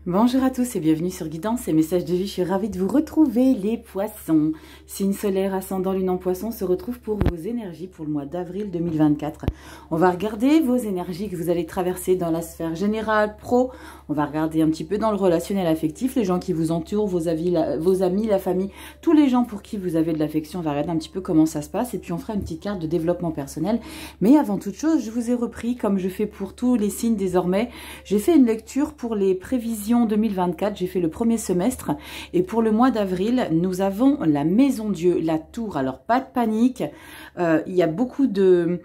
Bonjour à tous et bienvenue sur Guidance et Messages de vie. Je suis ravie de vous retrouver les poissons. Signe solaire, ascendant, lune en poisson se retrouve pour vos énergies pour le mois d'avril 2024. On va regarder vos énergies que vous allez traverser dans la sphère générale, pro. On va regarder un petit peu dans le relationnel affectif, les gens qui vous entourent, vos amis, la famille, tous les gens pour qui vous avez de l'affection. On va regarder un petit peu comment ça se passe et puis on fera une petite carte de développement personnel. Mais avant toute chose, je vous ai repris, comme je fais pour tous les signes désormais, j'ai fait une lecture pour les prévisions 2024, j'ai fait le premier semestre et pour le mois d'avril, nous avons la Maison Dieu, la tour. Alors pas de panique, il y a beaucoup de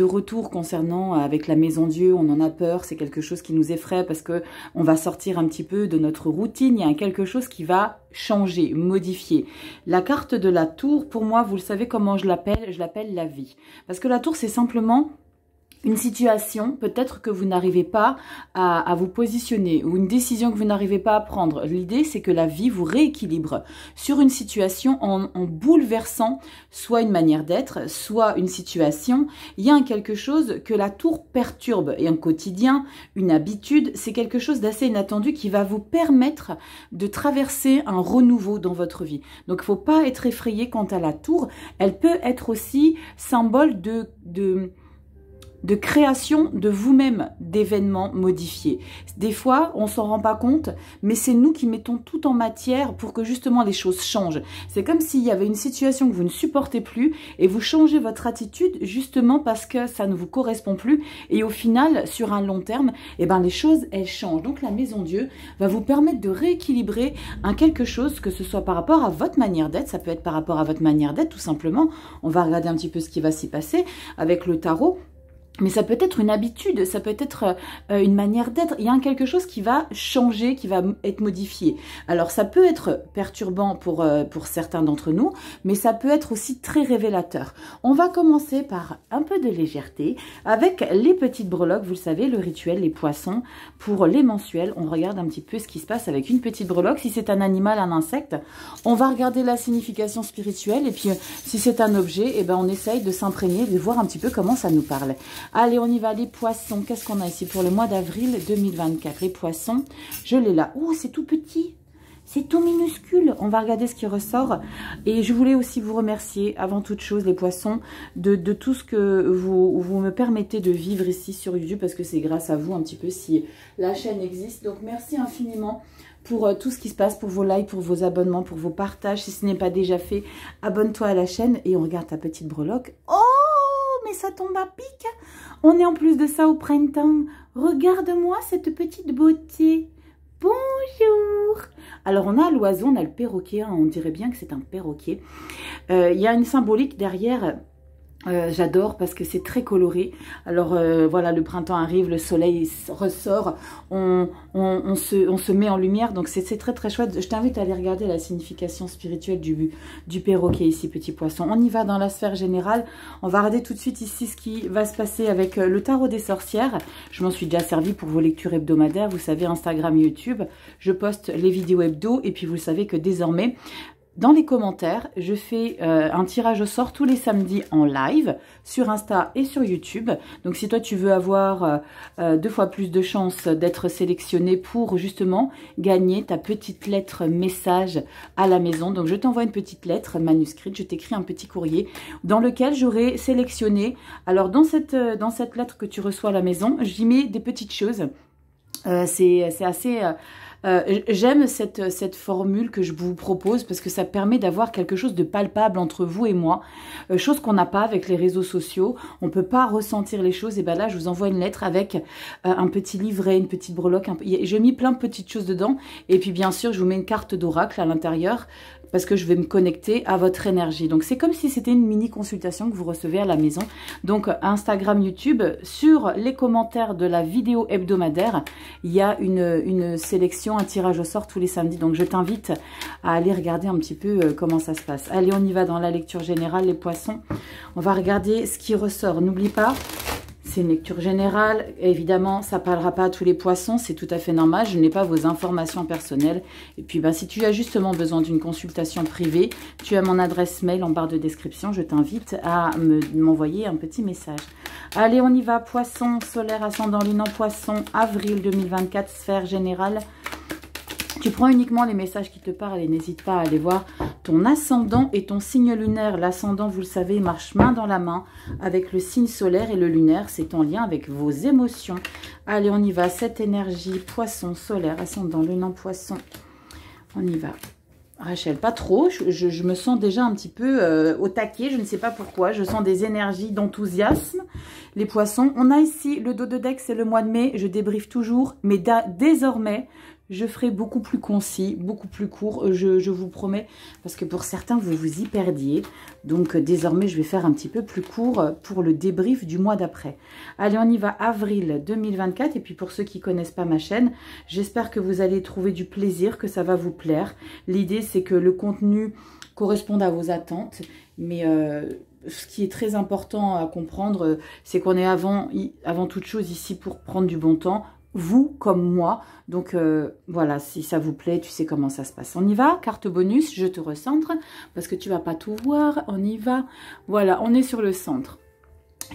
retours concernant avec la Maison Dieu, on en a peur, c'est quelque chose qui nous effraie parce que on va sortir un petit peu de notre routine, il y a quelque chose qui va changer, modifier. La carte de la tour, pour moi, vous le savez comment je l'appelle la vie. Parce que la tour, c'est simplement une situation, peut-être que vous n'arrivez pas à vous positionner ou une décision que vous n'arrivez pas à prendre. L'idée, c'est que la vie vous rééquilibre sur une situation en bouleversant soit une manière d'être, soit une situation. Il y a quelque chose que la tour perturbe et un quotidien, une habitude, c'est quelque chose d'assez inattendu qui va vous permettre de traverser un renouveau dans votre vie. Donc, il ne faut pas être effrayé quant à la tour. Elle peut être aussi symbole de création de vous-même, d'événements modifiés. Des fois, on s'en rend pas compte, mais c'est nous qui mettons tout en matière pour que justement les choses changent. C'est comme s'il y avait une situation que vous ne supportez plus et vous changez votre attitude justement parce que ça ne vous correspond plus et au final, sur un long terme, eh ben, les choses, elles changent. Donc la Maison Dieu va vous permettre de rééquilibrer quelque chose, que ce soit par rapport à votre manière d'être, ça peut être par rapport à votre manière d'être tout simplement. On va regarder un petit peu ce qui va s'y passer avec le tarot. Mais ça peut être une habitude, ça peut être une manière d'être. Il y a quelque chose qui va changer, qui va être modifié. Alors ça peut être perturbant pour certains d'entre nous, mais ça peut être aussi très révélateur. On va commencer par un peu de légèreté avec les petites breloques. Vous le savez, le rituel, les poissons. Pour les mensuels, on regarde un petit peu ce qui se passe avec une petite breloque. Si c'est un animal, un insecte, on va regarder la signification spirituelle. Et puis si c'est un objet, eh ben, on essaye de s'imprégner, de voir un petit peu comment ça nous parle. Allez, on y va, les poissons. Qu'est-ce qu'on a ici pour le mois d'avril 2024? Les poissons, je l'ai là. Oh, c'est tout petit. C'est tout minuscule. On va regarder ce qui ressort. Et je voulais aussi vous remercier, avant toute chose, les poissons, de tout ce que vous me permettez de vivre ici sur YouTube, parce que c'est grâce à vous un petit peu si la chaîne existe. Donc, merci infiniment pour tout ce qui se passe, pour vos likes, pour vos abonnements, pour vos partages. Si ce n'est pas déjà fait, abonne-toi à la chaîne et on regarde ta petite breloque. Oh, mais ça tombe à pic. On est en plus de ça au printemps. Regarde-moi cette petite beauté. Bonjour. Alors, on a l'oiseau, on a le perroquet. Hein, on dirait bien que c'est un perroquet. Il y a une symbolique derrière. J'adore parce que c'est très coloré. Alors voilà, le printemps arrive, le soleil ressort, on se met en lumière, donc c'est très très chouette. Je t'invite à aller regarder la signification spirituelle du perroquet ici, petit poisson. On y va dans la sphère générale. On va regarder tout de suite ici ce qui va se passer avec le tarot des sorcières. Je m'en suis déjà servi pour vos lectures hebdomadaires. Vous savez, Instagram, YouTube, je poste les vidéos hebdo et puis vous savez que désormais, dans les commentaires, je fais un tirage au sort tous les samedis en live sur Insta et sur YouTube. Donc, si toi, tu veux avoir 2 fois plus de chances d'être sélectionné pour justement gagner ta petite lettre message à la maison. Donc, je t'envoie une petite lettre manuscrite, je t'écris un petit courrier dans lequel j'aurai sélectionné. Alors, dans cette lettre que tu reçois à la maison, j'y mets des petites choses. C'est assez... j'aime cette formule que je vous propose parce que ça permet d'avoir quelque chose de palpable entre vous et moi, chose qu'on n'a pas avec les réseaux sociaux. On peut pas ressentir les choses. Et ben là, je vous envoie une lettre avec un petit livret, une petite breloque. J'ai mis plein de petites choses dedans. Et puis bien sûr, je vous mets une carte d'oracle à l'intérieur parce que je vais me connecter à votre énergie. Donc, c'est comme si c'était une mini consultation que vous recevez à la maison. Donc, Instagram, YouTube, sur les commentaires de la vidéo hebdomadaire, il y a une sélection, un tirage au sort tous les samedis. Donc, je t'invite à aller regarder un petit peu comment ça se passe. Allez, on y va dans la lecture générale, les poissons. On va regarder ce qui ressort. N'oublie pas, c'est une lecture générale. Évidemment, ça ne parlera pas à tous les poissons. C'est tout à fait normal. Je n'ai pas vos informations personnelles. Et puis, si tu as justement besoin d'une consultation privée, tu as mon adresse mail en barre de description. Je t'invite à m'envoyer un petit message. Allez, on y va. Poisson, solaire, ascendant, lune en poisson, avril 2024, sphère générale. Tu prends uniquement les messages qui te parlent et n'hésite pas à aller voir ton ascendant et ton signe lunaire. L'ascendant, vous le savez, marche main dans la main avec le signe solaire et le lunaire, c'est en lien avec vos émotions. Allez, on y va. Cette énergie, poisson, solaire, ascendant, lunan, poisson. On y va. Rachel, pas trop. Je me sens déjà un petit peu au taquet. Je ne sais pas pourquoi. Je sens des énergies d'enthousiasme. Les poissons. On a ici le dos de deck, c'est le mois de mai. Je débriefe toujours. Mais désormais, je ferai beaucoup plus concis, beaucoup plus court, je vous promets, parce que pour certains, vous vous y perdiez. Donc, désormais, je vais faire un petit peu plus court pour le débrief du mois d'après. Allez, on y va, avril 2024. Et puis, pour ceux qui ne connaissent pas ma chaîne, j'espère que vous allez trouver du plaisir, que ça va vous plaire. L'idée, c'est que le contenu corresponde à vos attentes. Mais ce qui est très important à comprendre, c'est qu'on est avant toute chose ici pour prendre du bon temps. Vous comme moi, donc voilà, si ça vous plaît, tu sais comment ça se passe. On y va, carte bonus, je te recentre, parce que tu vas pas tout voir, on y va. Voilà, on est sur le centre.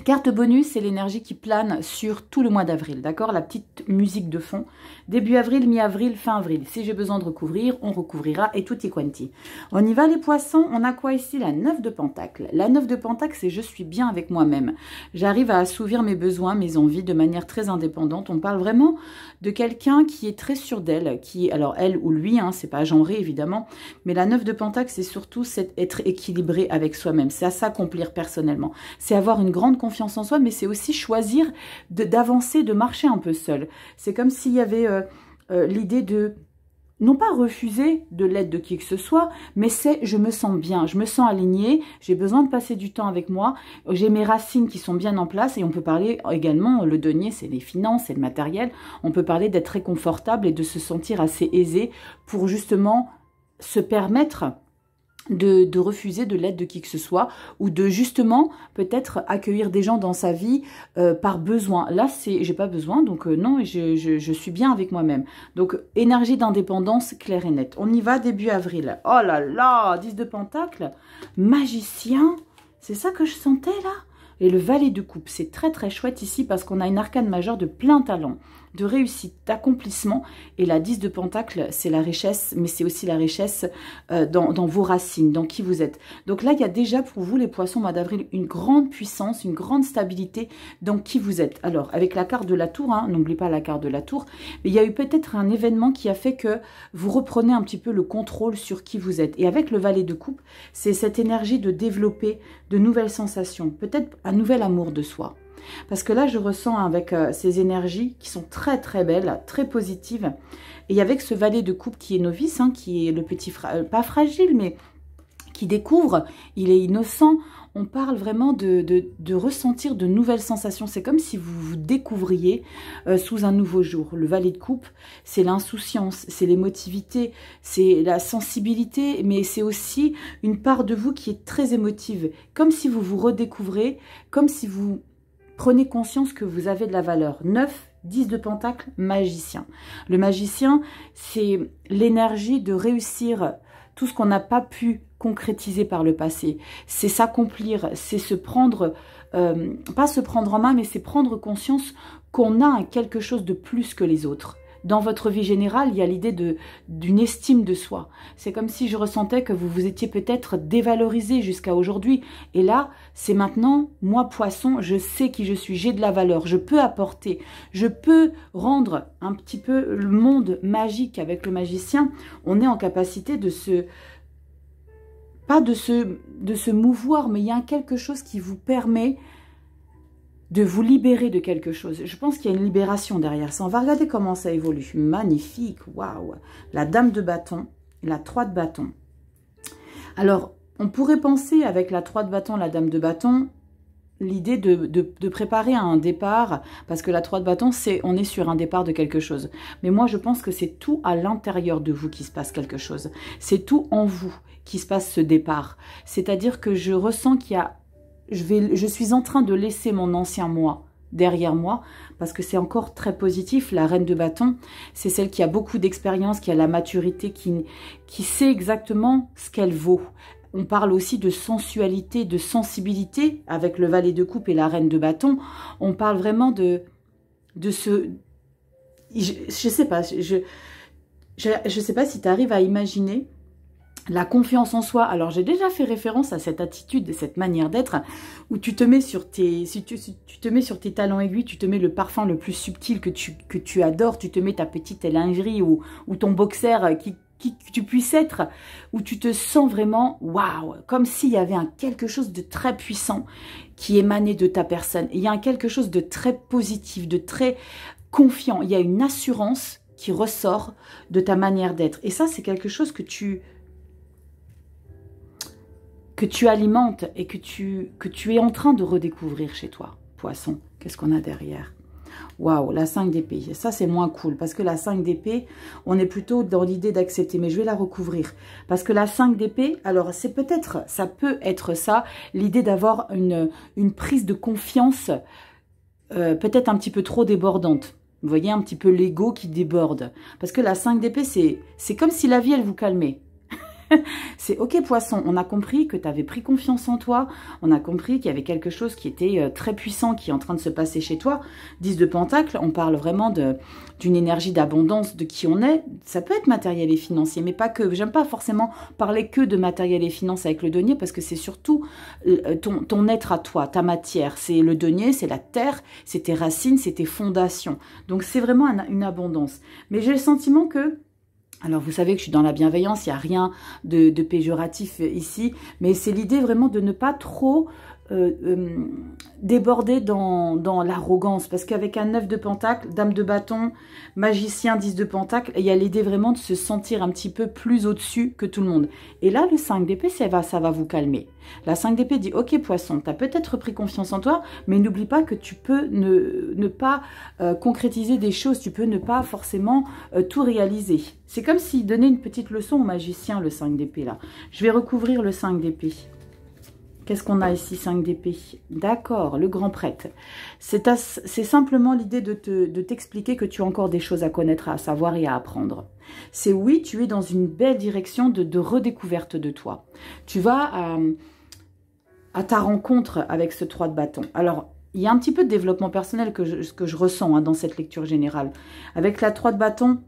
Carte bonus, c'est l'énergie qui plane sur tout le mois d'avril, d'accord? La petite musique de fond. Début avril, mi-avril, fin avril. Si j'ai besoin de recouvrir, on recouvrira et tutti quanti. On y va les poissons, on a quoi ici? La 9 de Pentacle. La 9 de Pentacle, c'est je suis bien avec moi-même. J'arrive à assouvir mes besoins, mes envies de manière très indépendante. On parle vraiment de quelqu'un qui est très sûr d'elle, alors elle ou lui, hein, c'est pas genré évidemment, mais la 9 de Pentacle, c'est surtout être équilibré avec soi-même. C'est à s'accomplir personnellement. C'est avoir une grande confiance en soi, mais c'est aussi choisir d'avancer, de marcher un peu seul. C'est comme s'il y avait l'idée de, non pas refuser de l'aide de qui que ce soit, mais c'est je me sens bien, je me sens alignée, j'ai besoin de passer du temps avec moi, j'ai mes racines qui sont bien en place et on peut parler également, le denier c'est les finances, c'est le matériel, on peut parler d'être très confortable et de se sentir assez aisé pour justement se permettre de refuser de l'aide de qui que ce soit ou de justement peut-être accueillir des gens dans sa vie par besoin. Là, j'ai pas besoin, donc non, je suis bien avec moi-même. Donc, énergie d'indépendance claire et nette. On y va début avril. Oh là là, 10 de Pentacle, magicien, c'est ça que je sentais là. Et le valet de coupe, c'est très très chouette ici parce qu'on a une arcane majeure de plein talent, de réussite, d'accomplissement. Et la 10 de Pentacle, c'est la richesse, mais c'est aussi la richesse dans vos racines, dans qui vous êtes. Donc là, il y a déjà pour vous, les poissons, mois d'avril, une grande puissance, une grande stabilité dans qui vous êtes. Alors, avec la carte de la tour, hein, n'oublie pas la carte de la tour, mais il y a eu peut-être un événement qui a fait que vous reprenez un petit peu le contrôle sur qui vous êtes. Et avec le valet de coupe, c'est cette énergie de développer de nouvelles sensations, peut-être un nouvel amour de soi. Parce que là, je ressens avec ces énergies qui sont très très belles, très positives. Et avec ce valet de coupe qui est novice, hein, qui est le petit, pas fragile, mais qui découvre, il est innocent. On parle vraiment de ressentir de nouvelles sensations. C'est comme si vous vous découvriez sous un nouveau jour. Le valet de coupe, c'est l'insouciance, c'est l'émotivité, c'est la sensibilité, mais c'est aussi une part de vous qui est très émotive. Comme si vous vous redécouvrez, comme si vous prenez conscience que vous avez de la valeur. 9, 10 de Pentacle, magicien. Le magicien, c'est l'énergie de réussir tout ce qu'on n'a pas pu concrétiser par le passé. C'est s'accomplir, c'est se prendre, pas se prendre en main, mais c'est prendre conscience qu'on a quelque chose de plus que les autres. Dans votre vie générale, il y a l'idée d'une estime de soi. C'est comme si je ressentais que vous vous étiez peut-être dévalorisé jusqu'à aujourd'hui. Et là, c'est maintenant, moi, poisson, je sais qui je suis, j'ai de la valeur, je peux apporter, je peux rendre un petit peu le monde magique avec le magicien. On est en capacité de se... pas de se mouvoir, mais il y a quelque chose qui vous permet de vous libérer de quelque chose. Je pense qu'il y a une libération derrière ça. On va regarder comment ça évolue. Magnifique, waouh. La dame de bâton, la 3 de bâton. Alors, on pourrait penser avec la 3 de bâton, la dame de bâton, l'idée de préparer un départ, parce que la 3 de bâton, on est sur un départ de quelque chose. Mais moi, je pense que c'est tout à l'intérieur de vous qui se passe quelque chose. C'est tout en vous qui se passe ce départ. C'est-à-dire que je ressens qu'il y a je suis en train de laisser mon ancien moi derrière moi, parce que c'est encore très positif. La reine de bâton, c'est celle qui a beaucoup d'expérience, qui a la maturité, qui sait exactement ce qu'elle vaut. On parle aussi de sensualité, de sensibilité, avec le valet de coupe et la reine de bâton. On parle vraiment de ce... Je sais pas, je je ne sais pas si tu arrives à imaginer la confiance en soi. Alors, j'ai déjà fait référence à cette attitude, cette manière d'être, où tu te mets sur tes, si tu te mets sur tes talons aiguilles, tu te mets le parfum le plus subtil que tu adores, tu te mets ta petite lingerie ou ton boxer qui tu puisses être, où tu te sens vraiment, waouh, comme s'il y avait quelque chose de très puissant qui émanait de ta personne. Il y a quelque chose de très positif, de très confiant. Il y a une assurance qui ressort de ta manière d'être. Et ça, c'est quelque chose que tu alimentes et que tu es en train de redécouvrir chez toi, poisson. Qu'est-ce qu'on a derrière? Waouh, la 5 d'épée. Ça, c'est moins cool parce que la 5 d'épée, on est plutôt dans l'idée d'accepter. Mais je vais la recouvrir parce que la 5 d'épée, alors c'est peut-être, ça peut être ça, l'idée d'avoir une prise de confiance peut-être un petit peu trop débordante. Vous voyez, un petit peu l'ego qui déborde. Parce que la 5 d'épée, c'est comme si la vie, elle vous calmait. C'est ok poisson, on a compris que tu avais pris confiance en toi, on a compris qu'il y avait quelque chose qui était très puissant qui est en train de se passer chez toi. 10 de Pentacle, on parle vraiment d'une énergie d'abondance, de qui on est. Ça peut être matériel et financier, mais pas que. J'aime pas forcément parler que de matériel et finance avec le denier parce que c'est surtout ton être à toi, ta matière. C'est le denier, c'est la terre, c'est tes racines, c'est tes fondations. Donc c'est vraiment une abondance. Mais j'ai le sentiment que alors, vous savez que je suis dans la bienveillance, il n'y a rien de péjoratif ici, mais c'est l'idée vraiment de ne pas trop déborder dans l'arrogance, parce qu'avec un 9 de Pentacle, Dame de bâton, Magicien, 10 de Pentacle, il y a l'idée vraiment de se sentir un petit peu plus au-dessus que tout le monde. Et là, le 5 d'épée, ça va vous calmer. La 5 d'épée dit, ok poisson, tu as peut-être pris confiance en toi, mais n'oublie pas que tu peux ne pas concrétiser des choses, tu peux ne pas forcément tout réaliser. C'est comme s'il donnait une petite leçon au magicien, le 5 d'épée là. Je vais recouvrir le 5 d'épée. Qu'est-ce qu'on a ici, 5 d'épée? D'accord, le grand prêtre. C'est simplement l'idée de t'expliquer que tu as encore des choses à connaître, à savoir et à apprendre. C'est oui, tu es dans une belle direction de redécouverte de toi. Tu vas à ta rencontre avec ce 3 de bâton. Alors, il y a un petit peu de développement personnel que je ressens dans cette lecture générale. Avec la 3 de bâton,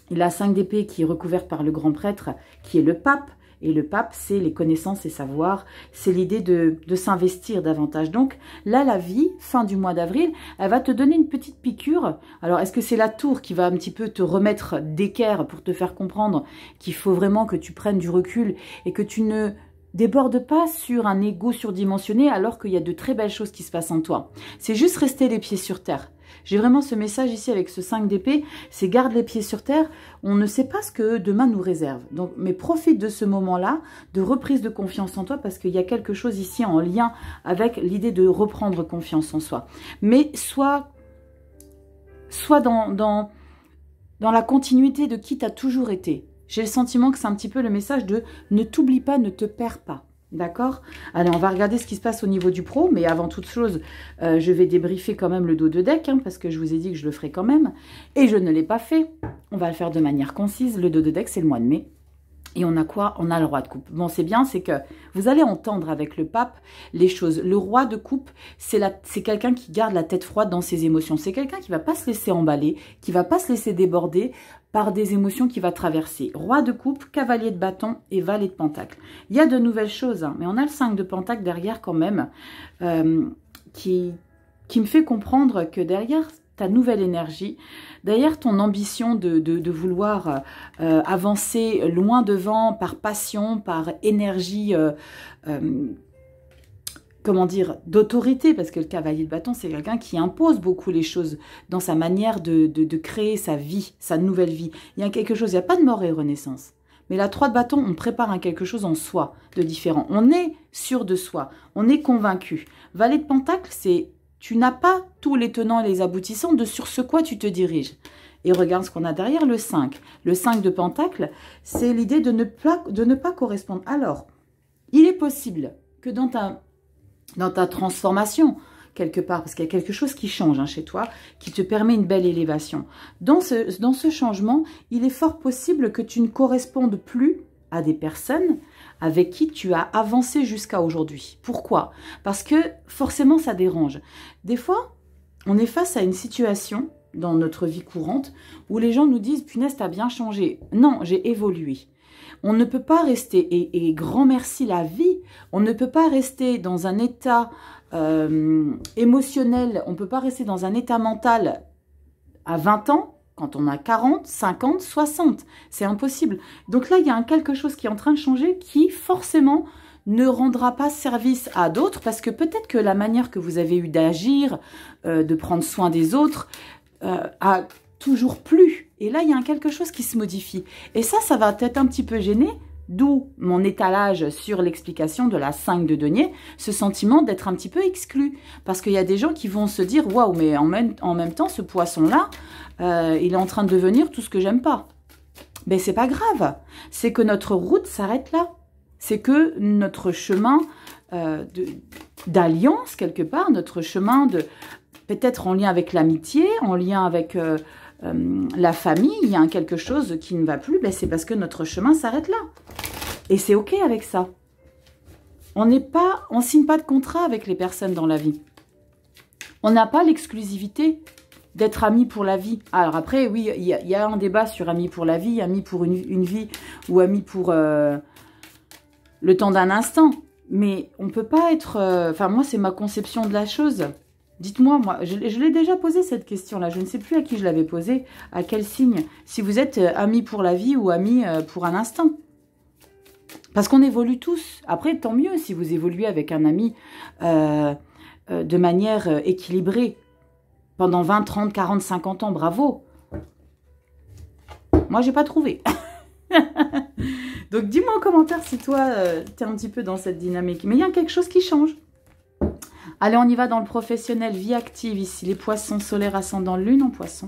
il a 5 d'épée qui est recouverte par le grand prêtre, qui est le pape. Et le pape, c'est les connaissances et savoirs, c'est l'idée de s'investir davantage. Donc là, la vie, fin du mois d'avril, elle va te donner une petite piqûre. Alors, est-ce que c'est la tour qui va un petit peu te remettre d'équerre pour te faire comprendre qu'il faut vraiment que tu prennes du recul et que tu ne débordes pas sur un ego surdimensionné alors qu'il y a de très belles choses qui se passent en toi. C'est juste rester les pieds sur terre. J'ai vraiment ce message ici avec ce 5 d'épée, c'est garde les pieds sur terre, on ne sait pas ce que demain nous réserve. Donc, mais profite de ce moment-là, de reprise de confiance en toi, parce qu'il y a quelque chose ici en lien avec l'idée de reprendre confiance en soi. Mais sois dans la continuité de qui tu as toujours été. J'ai le sentiment que c'est un petit peu le message de ne t'oublie pas, ne te perds pas. D'accord? Allez, on va regarder ce qui se passe au niveau du pro, mais avant toute chose, je vais débriefer quand même le dos de deck, parce que je vous ai dit que je le ferai quand même, et je ne l'ai pas fait. On va le faire de manière concise. Le dos de deck, c'est le mois de mai. Et on a quoi? On a le roi de coupe. Bon, c'est bien, c'est que vous allez entendre avec le pape les choses. Le roi de coupe, c'est quelqu'un qui garde la tête froide dans ses émotions. C'est quelqu'un qui ne va pas se laisser emballer, qui ne va pas se laisser déborder par des émotions qu'il va traverser. Roi de coupe, cavalier de bâton et valet de pentacle. Il y a de nouvelles choses, mais on a le 5 de pentacle derrière quand même, qui me fait comprendre que derrière ta nouvelle énergie, derrière ton ambition de vouloir avancer loin devant par passion, par énergie, comment dire, d'autorité, parce que le cavalier de bâton, c'est quelqu'un qui impose beaucoup les choses dans sa manière de créer sa vie, sa nouvelle vie. Il y a quelque chose, il n'y a pas de mort et renaissance. Mais la 3 de bâton, on prépare quelque chose en soi de différent. On est sûr de soi, on est convaincu. Valet de pentacle, c'est tu n'as pas tous les tenants et les aboutissants de sur ce quoi tu te diriges. Et regarde ce qu'on a derrière, le 5. Le 5 de pentacle, c'est l'idée de ne pas correspondre. Alors, il est possible que dans ta transformation, quelque part, parce qu'il y a quelque chose qui change chez toi, qui te permet une belle élévation. Dans ce changement, il est fort possible que tu ne correspondes plus à des personnes avec qui tu as avancé jusqu'à aujourd'hui. Pourquoi? Parce que forcément, ça dérange. Des fois, on est face à une situation dans notre vie courante où les gens nous disent « Punaise, t'as bien changé ». Non, j'ai évolué. On ne peut pas rester, et grand merci la vie, on ne peut pas rester dans un état émotionnel, on ne peut pas rester dans un état mental à 20 ans, quand on a 40, 50, 60. C'est impossible. Donc là, il y a quelque chose qui est en train de changer qui, forcément, ne rendra pas service à d'autres parce que peut-être que la manière que vous avez eu d'agir, de prendre soin des autres, a toujours plu. Et là, il y a quelque chose qui se modifie. Et ça va peut-être un petit peu gêner, d'où mon étalage sur l'explication de la 5 de denier, ce sentiment d'être un petit peu exclu. Parce qu'il y a des gens qui vont se dire « Waouh, mais en même temps, ce poisson-là, il est en train de devenir tout ce que j'aime pas. » Mais c'est pas grave. C'est que notre route s'arrête là. C'est que notre chemin d'alliance, quelque part, notre chemin de peut-être en lien avec l'amitié, en lien avec la famille, il y a quelque chose qui ne va plus, ben c'est parce que notre chemin s'arrête là. Et c'est OK avec ça. On ne signe pas de contrat avec les personnes dans la vie. On n'a pas l'exclusivité d'être amis pour la vie. Alors après, oui, il y a un débat sur amis pour la vie, amis pour une vie ou amis pour le temps d'un instant. Mais on ne peut pas être... Enfin, moi, c'est ma conception de la chose. Dites-moi, moi, je l'ai déjà posé cette question-là. Je ne sais plus à qui je l'avais posée, à quel signe. Si vous êtes amis pour la vie ou amis pour un instant. Parce qu'on évolue tous. Après, tant mieux si vous évoluez avec un ami de manière équilibrée. Pendant 20, 30, 40, 50 ans, bravo. Moi, j'ai pas trouvé. Donc, dis-moi en commentaire si toi, tu es un petit peu dans cette dynamique. Mais il y a quelque chose qui change. Allez, on y va dans le professionnel, vie active ici. Les poissons solaires ascendant lune en poisson.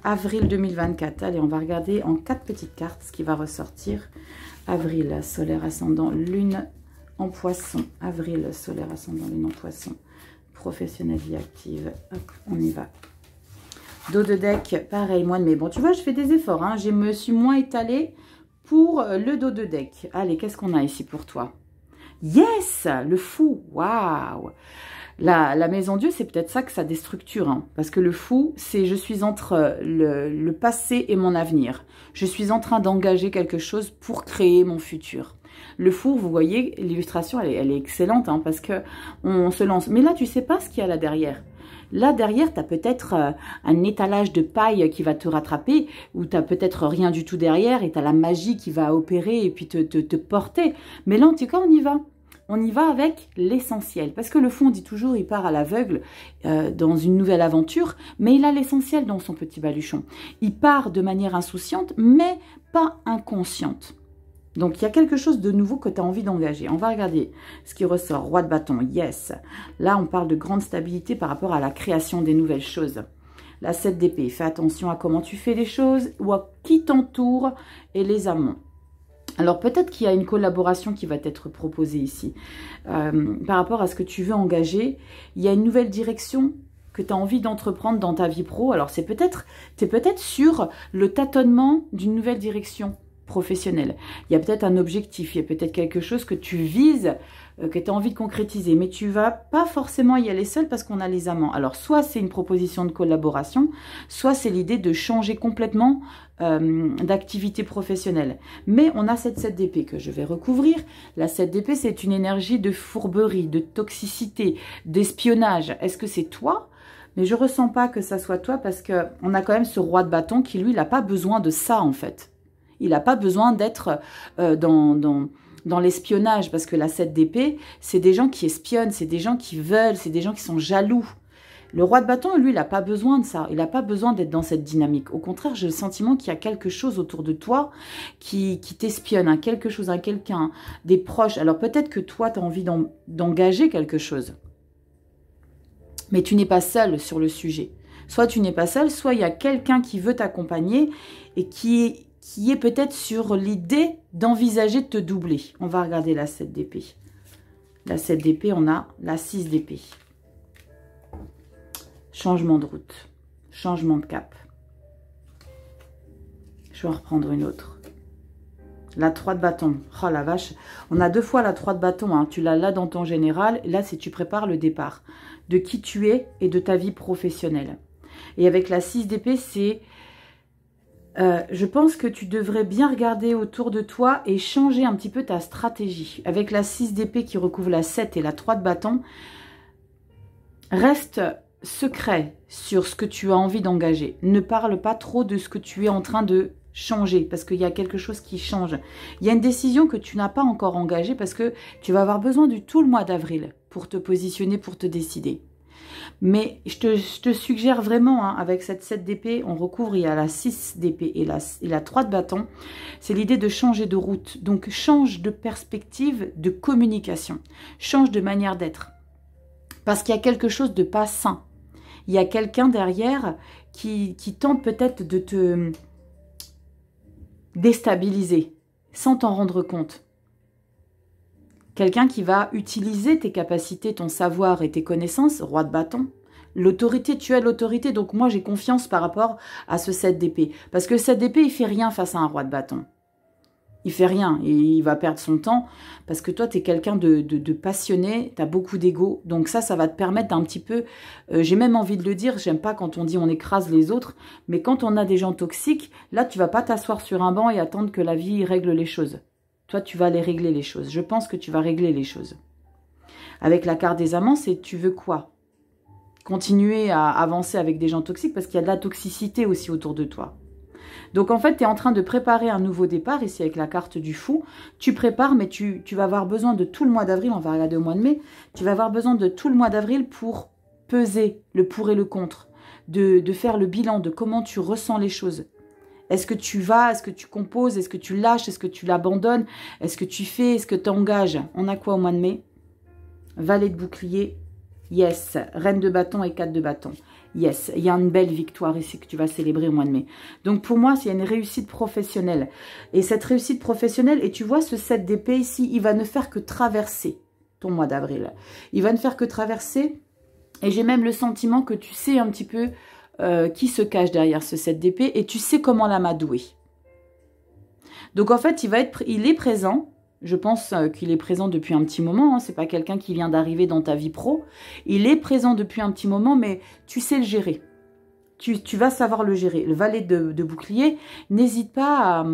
Avril 2024. Allez, on va regarder en 4 petites cartes ce qui va ressortir. Avril, solaire ascendant lune en poisson. Avril, solaire ascendant lune en poisson. Professionnel, vie active. Hop, on y va. Dos de deck, pareil, mois de mai. Bon, tu vois, je fais des efforts. Hein. Je me suis moins étalée pour le dos de deck. Allez, qu'est-ce qu'on a ici pour toi? Yes, le fou. Waouh. La maison Dieu, c'est peut-être ça que ça déstructure. Hein, parce que le fou, c'est je suis entre le passé et mon avenir. Je suis en train d'engager quelque chose pour créer mon futur. Le fou, vous voyez, l'illustration, elle est excellente hein, parce que on se lance. Mais là, tu sais pas ce qu'il y a là derrière. Là, derrière, tu as peut-être un étalage de paille qui va te rattraper ou tu n'as peut-être rien du tout derrière et tu as la magie qui va opérer et puis te porter. Mais là, en tout cas, on y va. On y va avec l'essentiel. Parce que le fou, on dit toujours, il part à l'aveugle dans une nouvelle aventure, mais il a l'essentiel dans son petit baluchon. Il part de manière insouciante, mais pas inconsciente. Donc, il y a quelque chose de nouveau que tu as envie d'engager. On va regarder ce qui ressort. Roi de bâton, yes. Là, on parle de grande stabilité par rapport à la création des nouvelles choses. La 7 d'épée, fais attention à comment tu fais les choses ou à qui t'entoure et les amants. Alors, peut-être qu'il y a une collaboration qui va t'être proposée ici. Par rapport à ce que tu veux engager, il y a une nouvelle direction que tu as envie d'entreprendre dans ta vie pro. Alors, tu es peut-être sur le tâtonnement d'une nouvelle direction professionnelle. Il y a peut-être un objectif, il y a peut-être quelque chose que tu vises, que tu as envie de concrétiser, mais tu vas pas forcément y aller seul parce qu'on a les amants. Alors, soit c'est une proposition de collaboration, soit c'est l'idée de changer complètement d'activité professionnelle. Mais on a cette 7 d'épée que je vais recouvrir. La 7 d'épée, c'est une énergie de fourberie, de toxicité, d'espionnage. Est-ce que c'est toi ? Mais je ressens pas que ça soit toi parce qu'on a quand même ce roi de bâton qui, lui, il n'a pas besoin de ça, en fait. Il n'a pas besoin d'être dans l'espionnage parce que la 7 d'épée, c'est des gens qui espionnent, c'est des gens qui veulent, c'est des gens qui sont jaloux. Le roi de bâton, lui, il n'a pas besoin de ça. Il n'a pas besoin d'être dans cette dynamique. Au contraire, j'ai le sentiment qu'il y a quelque chose autour de toi qui t'espionne, hein, quelque chose, hein, quelqu'un, des proches. Alors peut-être que toi, tu as envie d'engager quelque chose. Mais tu n'es pas seul sur le sujet. Soit tu n'es pas seul, soit il y a quelqu'un qui veut t'accompagner et qui est peut-être sur l'idée d'envisager de te doubler. On va regarder la 7 d'épée. La 7 d'épée, on a la 6 d'épée. Changement de route, changement de cap. Je vais en reprendre une autre. La 3 de bâton. Oh la vache, on a 2 fois la 3 de bâton. Hein. Tu l'as là dans ton général. Là, c'est tu prépares le départ de qui tu es et de ta vie professionnelle. Et avec la 6 d'épée, c'est... je pense que tu devrais bien regarder autour de toi et changer un petit peu ta stratégie. Avec la 6 d'épée qui recouvre la 7 et la 3 de bâton, reste secret sur ce que tu as envie d'engager. Ne parle pas trop de ce que tu es en train de changer, parce qu'il y a quelque chose qui change. Il y a une décision que tu n'as pas encore engagée, parce que tu vas avoir besoin du tout le mois d'avril pour te positionner, pour te décider. Mais je te suggère vraiment, hein, avec cette 7 d'épée, on recouvre, il y a la 6 d'épée et la 3 de bâton, c'est l'idée de changer de route. Donc change de perspective, de communication, change de manière d'être. Parce qu'il y a quelque chose de pas sain. Il y a quelqu'un derrière qui tente peut-être de te déstabiliser sans t'en rendre compte. Quelqu'un qui va utiliser tes capacités, ton savoir et tes connaissances, roi de bâton. L'autorité, tu as l'autorité, donc moi j'ai confiance par rapport à ce 7 d'épée. Parce que le 7 d'épée, il fait rien face à un roi de bâton. Il fait rien, et il va perdre son temps, parce que toi, tu es quelqu'un de passionné, tu as beaucoup d'ego, donc ça va te permettre d'un petit peu, j'ai même envie de le dire, j'aime pas quand on dit on écrase les autres, mais quand on a des gens toxiques, là, tu vas pas t'asseoir sur un banc et attendre que la vie règle les choses. Toi, tu vas aller régler les choses. Je pense que tu vas régler les choses. Avec la carte des amants, c'est tu veux quoi? Continuer à avancer avec des gens toxiques, parce qu'il y a de la toxicité aussi autour de toi. Donc, en fait, tu es en train de préparer un nouveau départ. Ici, avec la carte du fou, tu prépares, mais tu vas avoir besoin de tout le mois d'avril. On va regarder au mois de mai. Tu vas avoir besoin de tout le mois d'avril pour peser le pour et le contre. De faire le bilan de comment tu ressens les choses. Est-ce que tu vas? Est-ce que tu composes? Est-ce que tu lâches? Est-ce que tu l'abandonnes? Est-ce que tu fais? Est-ce que tu engages? On a quoi au mois de mai? Valet de bouclier. Yes. Reine de bâton et 4 de bâton. Yes, il y a une belle victoire ici que tu vas célébrer au mois de mai. Donc pour moi, il y a une réussite professionnelle. Et cette réussite professionnelle, et tu vois ce 7 d'épée ici, il va ne faire que traverser ton mois d'avril. Il va ne faire que traverser. Et j'ai même le sentiment que tu sais un petit peu qui se cache derrière ce 7 d'épée. Et tu sais comment l'amadouer. Donc en fait, il est présent. Je pense qu'il est présent depuis un petit moment. Hein. Ce n'est pas quelqu'un qui vient d'arriver dans ta vie pro. Il est présent depuis un petit moment, mais tu sais le gérer. Tu vas savoir le gérer. Le valet de bouclier, n'hésite pas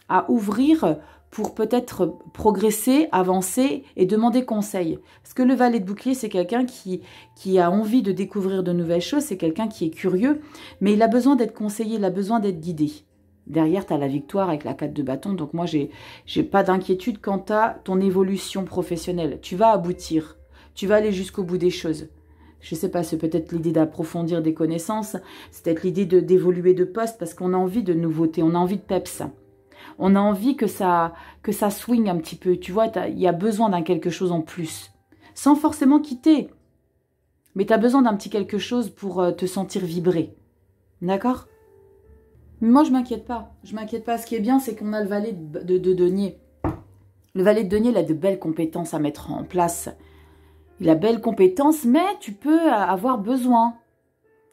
à ouvrir pour peut-être progresser, avancer et demander conseil. Parce que le valet de bouclier, c'est quelqu'un qui a envie de découvrir de nouvelles choses. C'est quelqu'un qui est curieux, mais il a besoin d'être conseillé, il a besoin d'être guidé. Derrière, tu as la victoire avec la 4 de bâton. Donc moi, j'ai pas d'inquiétude quant à ton évolution professionnelle. Tu vas aboutir. Tu vas aller jusqu'au bout des choses. Je sais pas, c'est peut-être l'idée d'approfondir des connaissances. C'est peut-être l'idée d'évoluer de poste parce qu'on a envie de nouveautés. On a envie de peps. On a envie que ça swing un petit peu. Tu vois, il y a besoin d'un quelque chose en plus. Sans forcément quitter. Mais tu as besoin d'un petit quelque chose pour te sentir vibrer. D'accord ? Moi, je m'inquiète pas. Je m'inquiète pas. Ce qui est bien, c'est qu'on a le valet de denier. Le valet de denier, il a de belles compétences à mettre en place. Il a belles compétences, mais tu peux avoir besoin.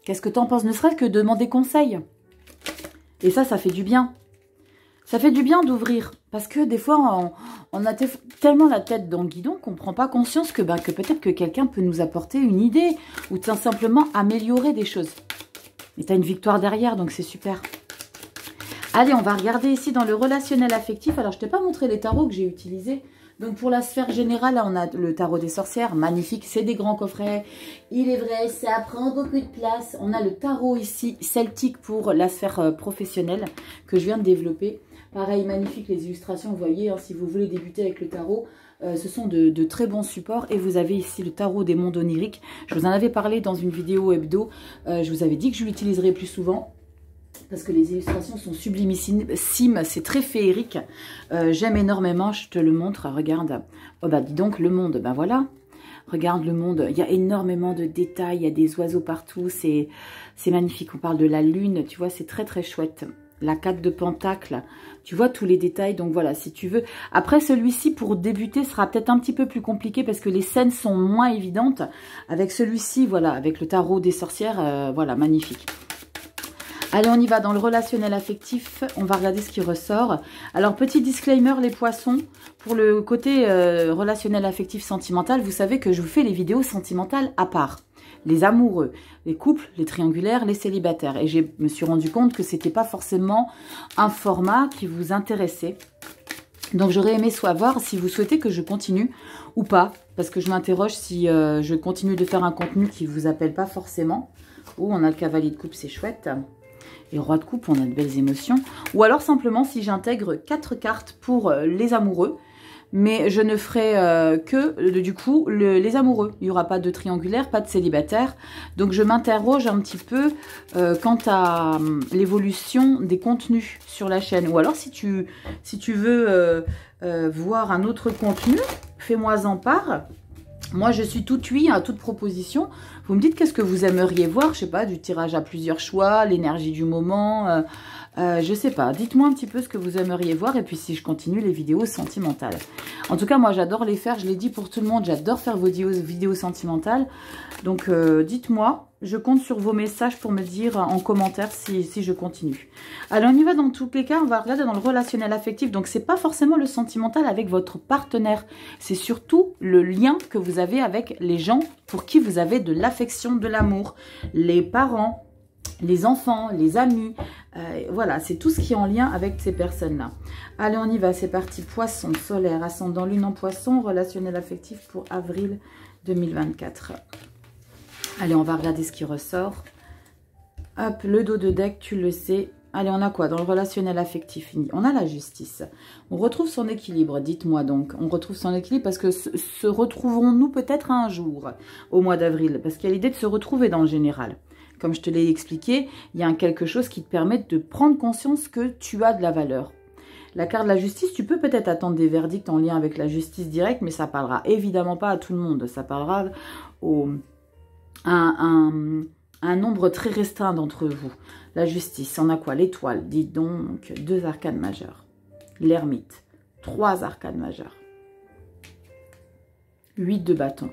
Qu'est-ce que tu en penses? Ne serait-ce que demander conseil. Et ça fait du bien. Ça fait du bien d'ouvrir. Parce que des fois, on a tellement la tête dans le guidon qu'on ne prend pas conscience que peut-être que quelqu'un peut nous apporter une idée ou tout simplement améliorer des choses. Et tu as une victoire derrière, donc c'est super. Allez, on va regarder ici dans le relationnel affectif. Alors, je ne t'ai pas montré les tarots que j'ai utilisés. Donc, pour la sphère générale, là, on a le tarot des sorcières. Magnifique, c'est des grands coffrets. Il est vrai, ça prend beaucoup de place. On a le tarot ici, celtique pour la sphère professionnelle que je viens de développer. Pareil, magnifique les illustrations, vous voyez, hein, si vous voulez débuter avec le tarot. Ce sont de très bons supports. Et vous avez ici le tarot des mondes oniriques. Je vous en avais parlé dans une vidéo hebdo. Je vous avais dit que je l'utiliserais plus souvent. Parce que les illustrations sont sublimissimes, c'est très féerique. J'aime énormément, je te le montre, regarde. Oh bah dis donc, le monde, ben voilà. Regarde le monde, il y a énormément de détails, il y a des oiseaux partout, c'est magnifique. On parle de la lune, tu vois, c'est très très chouette. La 4 de pentacle, tu vois tous les détails, donc voilà, si tu veux. Après, celui-ci, pour débuter, sera peut-être un petit peu plus compliqué parce que les scènes sont moins évidentes. Avec celui-ci, voilà, avec le tarot des sorcières, voilà, magnifique. Allez, on y va dans le relationnel affectif. On va regarder ce qui ressort. Alors, petit disclaimer, les poissons. Pour le côté relationnel affectif sentimental, vous savez que je vous fais les vidéos sentimentales à part. les amoureux, les couples, les triangulaires, les célibataires. Et je me suis rendu compte que c'était pas forcément un format qui vous intéressait. Donc j'aurais aimé savoir si vous souhaitez que je continue ou pas, parce que je m'interroge si je continue de faire un contenu qui ne vous appelle pas forcément. Oh, on a le cavalier de coupe, c'est chouette. Et roi de coupe, on a de belles émotions. Ou alors simplement si j'intègre 4 cartes pour les amoureux, mais je ne ferai du coup les amoureux. Il n'y aura pas de triangulaire, pas de célibataire. Donc je m'interroge un petit peu quant à l'évolution des contenus sur la chaîne. Ou alors si tu veux voir un autre contenu, fais-moi en part. Moi, je suis toute oui à toute proposition. Vous me dites qu'est-ce que vous aimeriez voir, je sais pas, du tirage à plusieurs choix, l'énergie du moment, je sais pas. Dites-moi un petit peu ce que vous aimeriez voir et puis si je continue les vidéos sentimentales. En tout cas, moi, j'adore les faire. Je l'ai dit pour tout le monde, j'adore faire vos vidéos sentimentales. Donc, dites-moi. Je compte sur vos messages pour me dire en commentaire si je continue. Alors, on y va dans tous les cas. On va regarder dans le relationnel affectif. Donc, c'est pas forcément le sentimental avec votre partenaire. C'est surtout le lien que vous avez avec les gens pour qui vous avez de l'affection, de l'amour. Les parents, les enfants, les amis. Voilà, c'est tout ce qui est en lien avec ces personnes-là. Allez, on y va. C'est parti. Poisson, solaire, ascendant, lune en poisson, relationnel affectif pour avril 2024. Allez, on va regarder ce qui ressort. Hop, le dos de deck, tu le sais. Allez, on a quoi dans le relationnel affectif? On a la justice. On retrouve son équilibre, dites-moi donc. On retrouve son équilibre parce que se retrouverons-nous peut-être un jour au mois d'avril? Parce qu'il y a l'idée de se retrouver dans le général. Comme je te l'ai expliqué, il y a quelque chose qui te permet de prendre conscience que tu as de la valeur. La carte de la justice, tu peux peut-être attendre des verdicts en lien avec la justice directe, mais ça parlera évidemment pas à tout le monde. Ça parlera un nombre très restreint d'entre vous. La justice, on a quoi? L'étoile, dites donc, 2 arcanes majeures. L'ermite, 3 arcanes majeures. 8 de bâton.